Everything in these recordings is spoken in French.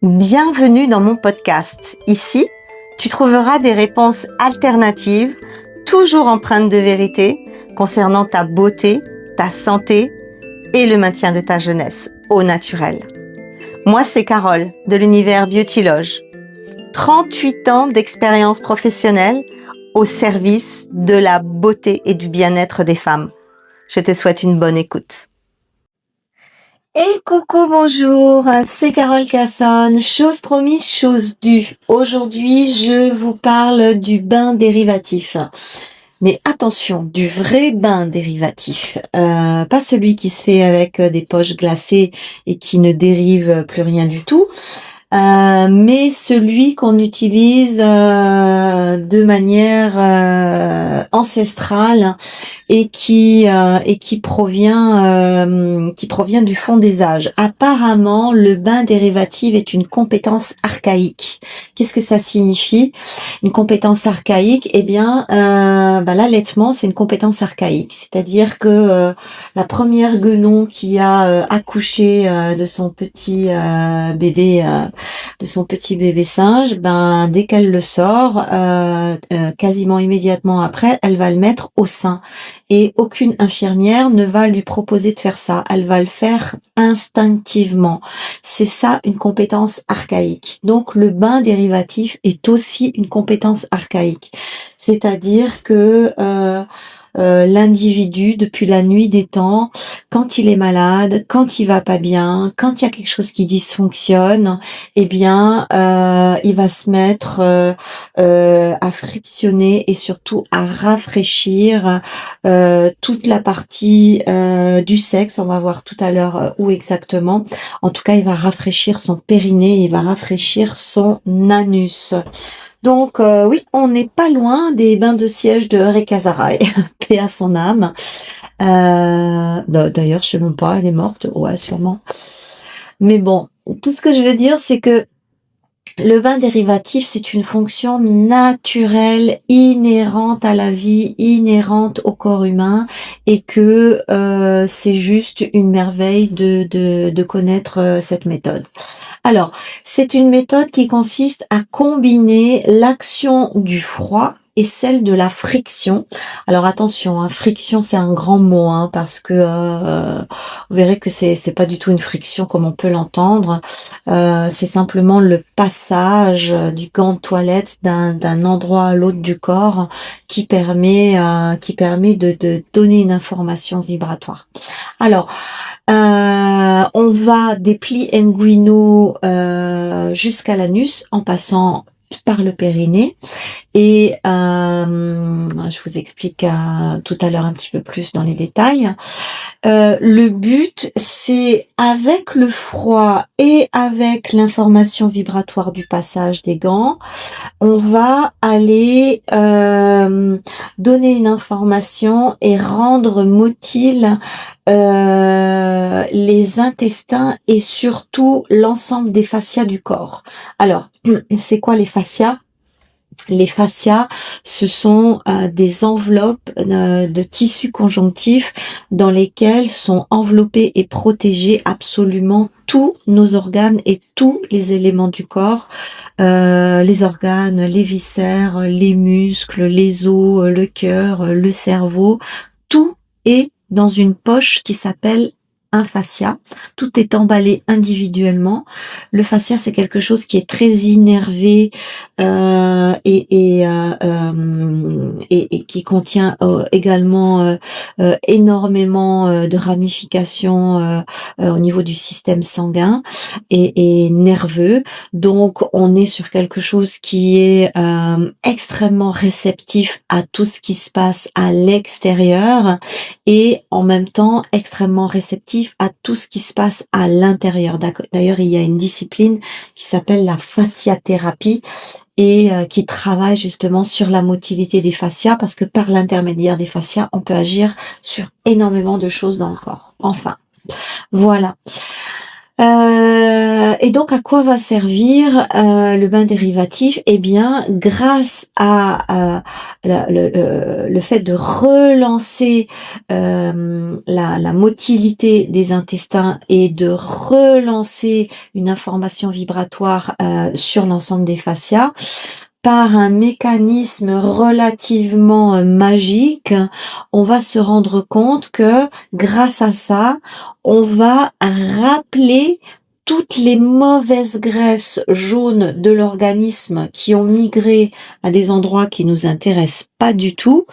Bienvenue dans mon podcast. Ici, tu trouveras des réponses alternatives, toujours empreintes de vérité, concernant ta beauté, ta santé et le maintien de ta jeunesse au naturel. Moi, c'est Carole de l'univers Beautyloge. 38 ans d'expérience professionnelle au service de la beauté et du bien-être des femmes. Je te souhaite une bonne écoute. Et coucou, bonjour, c'est Carole Cassonne, chose promise, chose due. Aujourd'hui, je vous parle du bain dérivatif. Mais attention, du vrai bain dérivatif, pas celui qui se fait avec des poches glacées et qui ne dérive plus rien du tout. Mais celui qu'on utilise de manière ancestrale et qui provient du fond des âges. Apparemment, le bain dérivatif est une compétence archaïque. Qu'est-ce que ça signifie? Une compétence archaïque, l'allaitement, c'est une compétence archaïque. C'est-à-dire que la première guenon qui a accouché de son petit bébé singe, dès qu'elle le sort, quasiment immédiatement après, elle va le mettre au sein. Et aucune infirmière ne va lui proposer de faire ça. Elle va le faire instinctivement. C'est ça une compétence archaïque. Donc le bain dérivatif est aussi une compétence archaïque. C'est-à-dire que l'individu, depuis la nuit des temps, quand il est malade, quand il va pas bien, quand il y a quelque chose qui dysfonctionne, il va se mettre à frictionner et surtout à rafraîchir toute la partie du sexe. On va voir tout à l'heure où exactement. En tout cas, il va rafraîchir son périnée, il va rafraîchir son anus. Donc oui, on n'est pas loin des bains de siège de Rekazaraï, paix à son âme. D'ailleurs, je sais même pas, elle est morte, ouais, sûrement. Mais bon, tout ce que je veux dire, c'est que le bain dérivatif, c'est une fonction naturelle, inhérente à la vie, inhérente au corps humain, et que c'est juste une merveille de connaître cette méthode. Alors, c'est une méthode qui consiste à combiner l'action du froid et celle de la friction. Alors attention, friction c'est un grand mot, parce que vous verrez que c'est pas du tout une friction comme on peut l'entendre. C'est simplement le passage du gant de toilette d'un endroit à l'autre du corps qui permet de donner une information vibratoire. Alors, on va des plis inguinaux jusqu'à l'anus en passant par le périnée et je vous explique tout à l'heure un petit peu plus dans les détails. Le but, c'est avec le froid et avec l'information vibratoire du passage des gants, on va aller donner une information et rendre motile les intestins et surtout l'ensemble des fascias du corps. Alors, c'est quoi les fascias? Les fascias, ce sont des enveloppes de tissu conjonctif dans lesquelles sont enveloppés et protégés absolument tous nos organes et tous les éléments du corps, les organes, les viscères, les muscles, les os, le cœur, le cerveau, tout est dans une poche qui s'appelle un fascia. Tout est emballé individuellement. Le fascia, c'est quelque chose qui est très innervé et qui contient également énormément de ramifications au niveau du système sanguin et nerveux. Donc, on est sur quelque chose qui est extrêmement réceptif à tout ce qui se passe à l'extérieur et en même temps extrêmement réceptif à tout ce qui se passe à l'intérieur. D'ailleurs, il y a une discipline qui s'appelle la fasciathérapie et qui travaille justement sur la motilité des fascias parce que par l'intermédiaire des fascias, on peut agir sur énormément de choses dans le corps. Enfin, voilà. Et donc à quoi va servir, le bain dérivatif? Eh bien, grâce à, le fait de relancer, la motilité des intestins et de relancer une information vibratoire, sur l'ensemble des fascias, par un mécanisme relativement, magique, on va se rendre compte que grâce à ça, on va rappeler toutes les mauvaises graisses jaunes de l'organisme qui ont migré à des endroits qui nous intéressent pas du tout,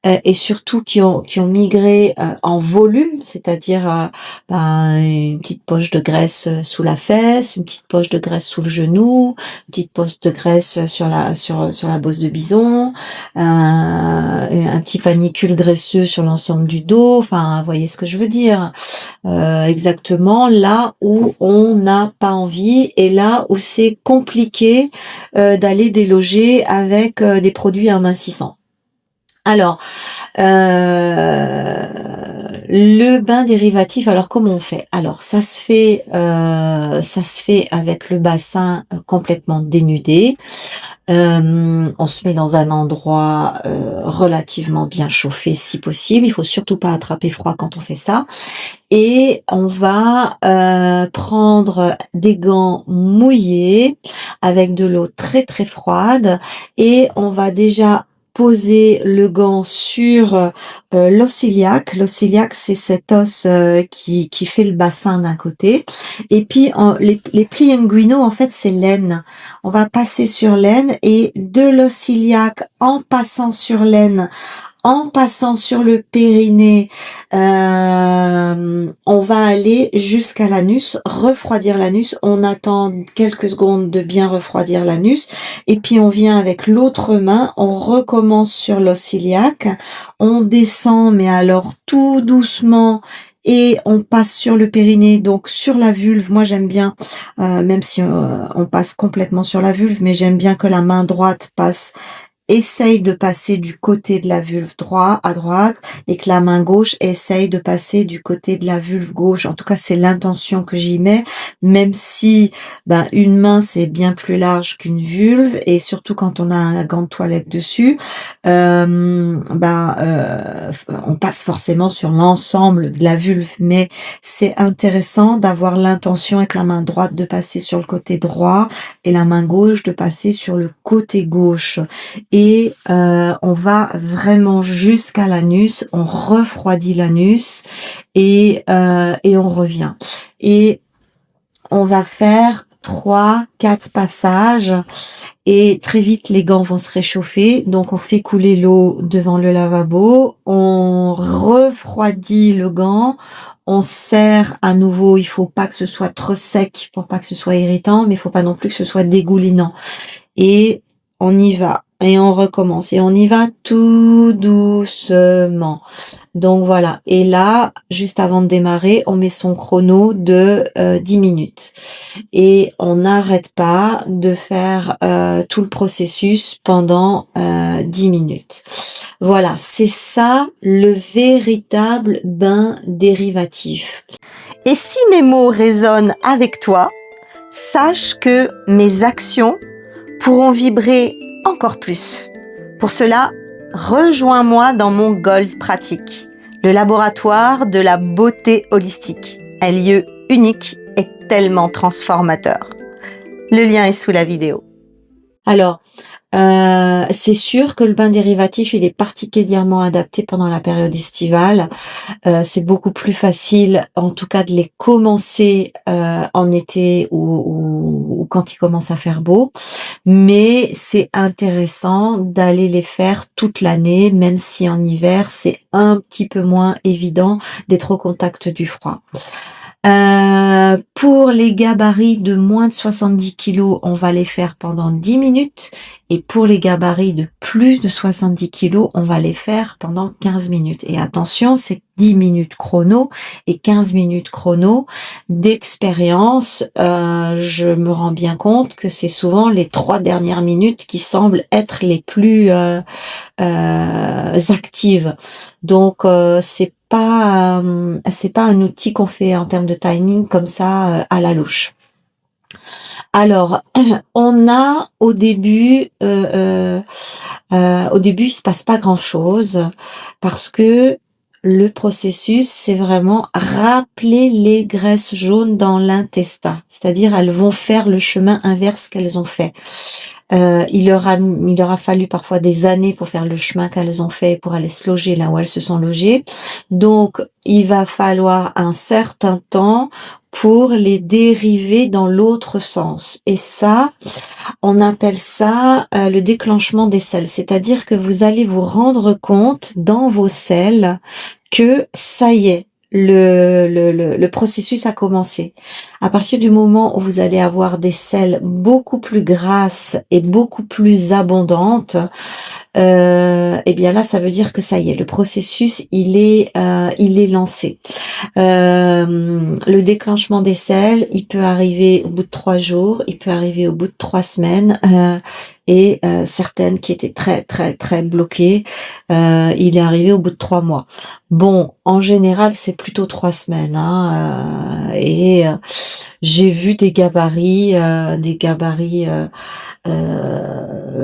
et surtout qui ont migré, en volume, c'est-à-dire, une petite poche de graisse, sous la fesse, une petite poche de graisse sous le genou, une petite poche de graisse sur la bosse de bison, un petit panicule graisseux sur l'ensemble du dos, enfin, vous voyez ce que je veux dire? Exactement là où on n'a pas envie et là où c'est compliqué, d'aller déloger avec, des produits amincissants. Alors, le bain dérivatif, alors comment on fait? Alors ça se fait avec le bassin, complètement dénudé. On se met dans un endroit, relativement bien chauffé si possible. Il faut surtout pas attraper froid quand on fait ça et on va, prendre des gants mouillés avec de l'eau très, très froide et on va déjà poser le gant sur, l'os iliaque. L'os iliaque, c'est cet os, qui fait le bassin d'un côté et puis les plis inguinaux, en fait, c'est l'aine. On va passer sur l'aine et de l'os iliaque en passant sur l'aine, en passant sur le périnée, on va aller jusqu'à l'anus, refroidir l'anus. On attend quelques secondes de bien refroidir l'anus et puis on vient avec l'autre main, on recommence sur l'os iliaque, on descend mais alors tout doucement et on passe sur le périnée, donc sur la vulve. Moi j'aime bien, même si on passe complètement sur la vulve, mais j'aime bien que la main droite essaye de passer du côté de la vulve droit à droite et que la main gauche essaye de passer du côté de la vulve gauche. En tout cas, c'est l'intention que j'y mets, même si une main c'est bien plus large qu'une vulve et surtout quand on a un gant de toilette dessus, on passe forcément sur l'ensemble de la vulve, mais c'est intéressant d'avoir l'intention avec la main droite de passer sur le côté droit et la main gauche de passer sur le côté gauche. Et on va vraiment jusqu'à l'anus, on refroidit l'anus et on revient. Et on va faire 3-4 passages et très vite les gants vont se réchauffer. Donc on fait couler l'eau devant le lavabo, on refroidit le gant, on serre à nouveau. Il faut pas que ce soit trop sec pour pas que ce soit irritant, mais il faut pas non plus que ce soit dégoulinant. Et on y va. Et on recommence. Et on y va tout doucement. Donc voilà. Et là, juste avant de démarrer, on met son chrono de 10 minutes. Et on n'arrête pas de faire tout le processus pendant 10 minutes. Voilà, c'est ça le véritable bain dérivatif. Et si mes mots résonnent avec toi, sache que mes actions pourront vibrer encore plus. Pour cela, rejoins-moi dans mon Gold Pratique, le laboratoire de la beauté holistique, un lieu unique et tellement transformateur. Le lien est sous la vidéo. Alors, c'est sûr que le bain dérivatif, il est particulièrement adapté pendant la période estivale. C'est beaucoup plus facile, en tout cas, de les commencer en été ou quand il commence à faire beau. Mais c'est intéressant d'aller les faire toute l'année, même si en hiver, c'est un petit peu moins évident d'être au contact du froid. Pour les gabarits de moins de 70 kilos, on va les faire pendant 10 minutes. Et pour les gabarits de plus de 70 kilos, on va les faire pendant 15 minutes. Et attention, c'est 10 minutes chrono et 15 minutes chrono. D'expérience, je me rends bien compte que c'est souvent les 3 dernières minutes qui semblent être les plus actives. Donc, c'est c'est pas un outil qu'on fait en termes de timing comme ça, à la louche. Alors, on a au début, il se passe pas grand-chose parce que le processus, c'est vraiment rappeler les graisses jaunes dans l'intestin. C'est-à-dire, elles vont faire le chemin inverse qu'elles ont fait. Il leur a fallu parfois des années pour faire le chemin qu'elles ont fait, pour aller se loger là où elles se sont logées. Donc, il va falloir un certain temps pour les dériver dans l'autre sens. Et ça, on appelle ça le déclenchement des selles. C'est-à-dire que vous allez vous rendre compte dans vos selles que ça y est, le processus a commencé. À partir du moment où vous allez avoir des selles beaucoup plus grasses et beaucoup plus abondantes, et bien là, ça veut dire que ça y est, le processus, il est lancé. Le déclenchement des selles, il peut arriver au bout de 3 jours, il peut arriver au bout de 3 semaines, et certaines qui étaient très très très bloquées, il est arrivé au bout de 3 mois. Bon, en général, c'est plutôt 3 semaines, hein, et j'ai vu des gabarits,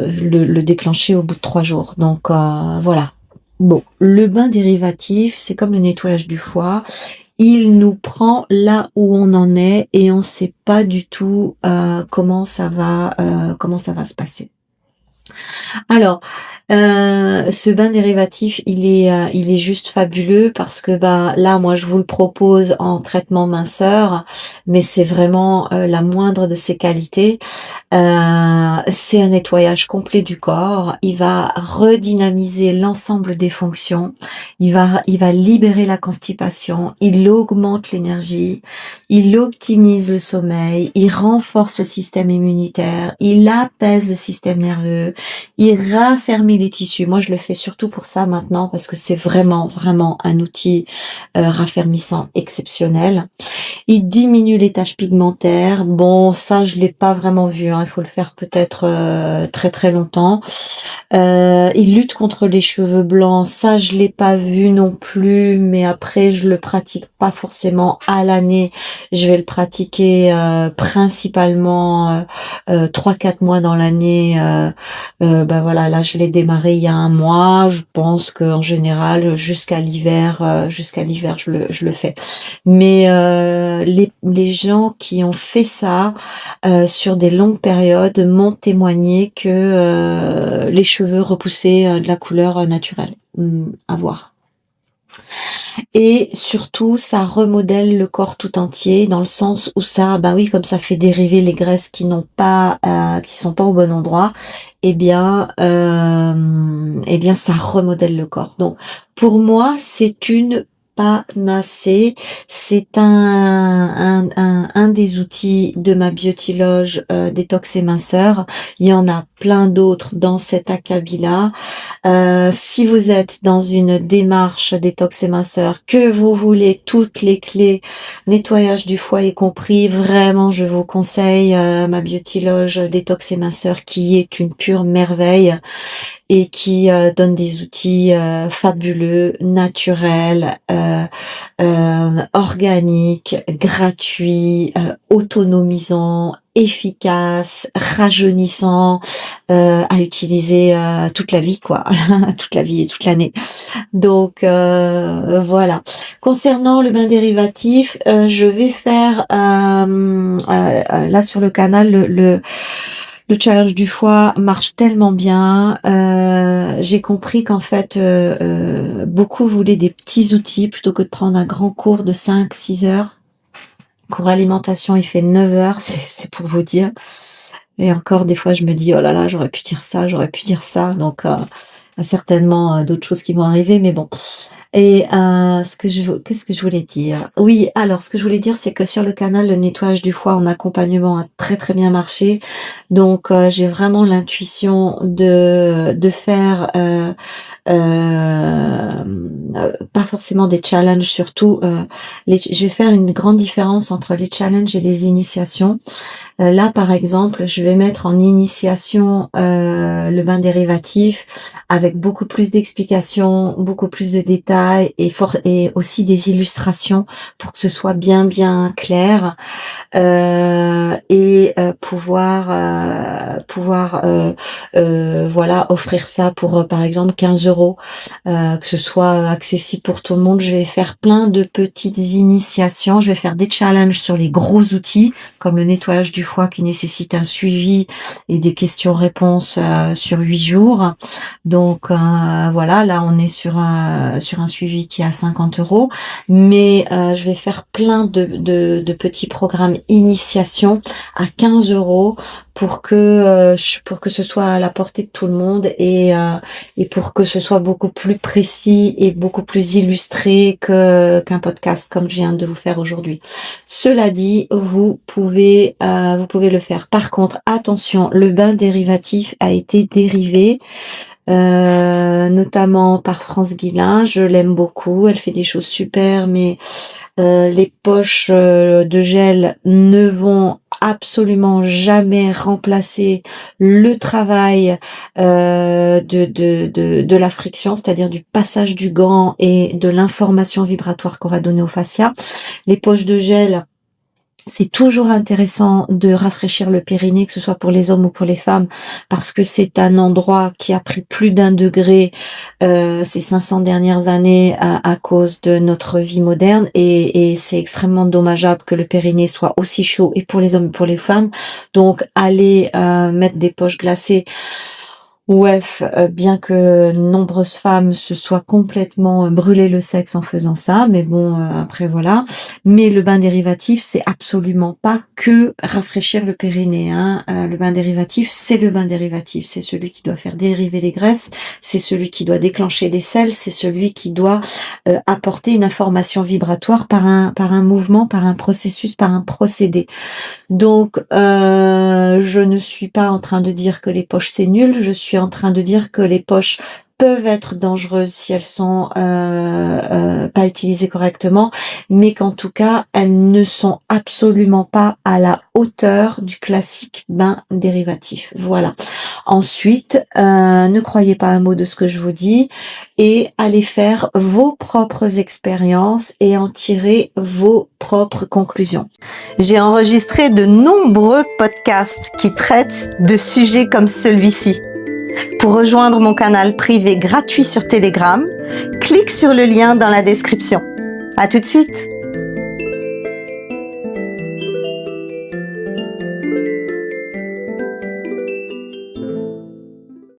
le déclencher au bout de 3 jours. Donc voilà. Bon, le bain dérivatif, c'est comme le nettoyage du foie. Il nous prend là où on en est et on sait pas du tout comment ça va se passer. Alors, ce bain dérivatif, il est juste fabuleux parce que ben là, moi, je vous le propose en traitement minceur, mais c'est vraiment la moindre de ses qualités. C'est un nettoyage complet du corps. Il va redynamiser l'ensemble des fonctions. Il va libérer la constipation. Il augmente l'énergie. Il optimise le sommeil. Il renforce le système immunitaire. Il apaise le système nerveux. Il raffermit les tissus. Moi, je le fais surtout pour ça maintenant parce que c'est vraiment, vraiment un outil raffermissant exceptionnel. Il diminue les taches pigmentaires. Bon, ça, je l'ai pas vraiment vu, hein. Il faut le faire peut-être très très longtemps. Il lutte contre les cheveux blancs. Ça, je l'ai pas vu non plus, mais après, je le pratique pas forcément à l'année. Je vais le pratiquer principalement 3-4 mois dans l'année. Ben voilà, là, je l'ai démarré il y a 1 mois. Je pense qu'en général, jusqu'à l'hiver, je le fais. Mais les gens qui ont fait ça sur des longues périodes m'ont témoigné que les cheveux repoussaient de la couleur naturelle. À voir. Et surtout, ça remodèle le corps tout entier dans le sens où ça, bah oui, comme ça fait dériver les graisses qui sont pas au bon endroit, eh bien, ça remodèle le corps. Donc, pour moi, c'est une panacée. C'est un des outils de ma Beauty-Loge détox et minceur. Il y en a plein d'autres dans cet acabit-là. Si vous êtes dans une démarche détox et minceur, que vous voulez toutes les clés, nettoyage du foie y compris, vraiment je vous conseille ma Beauty-Loge détox et minceur qui est une pure merveille et qui donne des outils fabuleux, naturels, organiques, gratuits, autonomisants, efficaces, rajeunissants, à utiliser toute la vie, quoi, toute la vie et toute l'année. Donc voilà. Concernant le bain dérivatif, je vais faire là sur le canal le challenge du foie marche tellement bien. J'ai compris qu'en fait, beaucoup voulaient des petits outils plutôt que de prendre un grand cours de 5-6 heures. Cours alimentation, il fait 9 heures, c'est pour vous dire. Et encore, des fois, je me dis, oh là là, j'aurais pu dire ça, j'aurais pu dire ça. Donc, certainement d'autres choses qui vont arriver, mais bon. Et qu'est-ce que je voulais dire? Oui, alors ce que je voulais dire, c'est que sur le canal, le nettoyage du foie en accompagnement a très très bien marché. Donc j'ai vraiment l'intuition de faire pas forcément des challenges, surtout je vais faire une grande différence entre les challenges et les initiations. Là, par exemple, je vais mettre en initiation le bain dérivatif avec beaucoup plus d'explications, beaucoup plus de détails et aussi des illustrations pour que ce soit bien bien clair et voilà offrir ça pour par exemple 15 €, que ce soit accessible pour tout le monde. Je vais faire plein de petites initiations, je vais faire des challenges sur les gros outils comme le nettoyage du foie qui nécessite un suivi et des questions-réponses sur 8 jours. Donc voilà, là on est sur un suivi qui est à 50 €, mais je vais faire plein de petits programmes initiation à 15 € pour que ce soit à la portée de tout le monde et pour que ce soit beaucoup plus précis et beaucoup plus illustré qu'un podcast comme je viens de vous faire aujourd'hui. Cela dit, vous pouvez le faire. Par contre, attention, le bain dérivatif a été dérivé notamment par France Guillain. Je l'aime beaucoup, elle fait des choses super, mais les poches de gel ne vont absolument jamais remplacer le travail de la friction, c'est-à-dire du passage du gant et de l'information vibratoire qu'on va donner au fascia. Les poches de gel, c'est toujours intéressant de rafraîchir le périnée, que ce soit pour les hommes ou pour les femmes, parce que c'est un endroit qui a pris plus d'1 degré ces 500 dernières années à cause de notre vie moderne, et c'est extrêmement dommageable que le périnée soit aussi chaud, et pour les hommes et pour les femmes. Donc, aller mettre des poches glacées, ouais, bien que nombreuses femmes se soient complètement brûlé le sexe en faisant ça, mais bon, après voilà. Mais le bain dérivatif, c'est absolument pas que rafraîchir le périnée, hein. Le bain dérivatif, c'est le bain dérivatif. C'est celui qui doit faire dériver les graisses, c'est celui qui doit déclencher des selles, c'est celui qui doit apporter une information vibratoire par un mouvement, par un processus, par un procédé. Donc, je ne suis pas en train de dire que les poches c'est nul, je suis en train de dire que les poches peuvent être dangereuses si elles sont pas utilisées correctement, mais qu'en tout cas, elles ne sont absolument pas à la hauteur du classique bain dérivatif. Voilà. Ensuite, ne croyez pas un mot de ce que je vous dis et allez faire vos propres expériences et en tirer vos propres conclusions. J'ai enregistré de nombreux podcasts qui traitent de sujets comme celui-ci. Pour rejoindre mon canal privé gratuit sur Telegram, clique sur le lien dans la description. À tout de suite!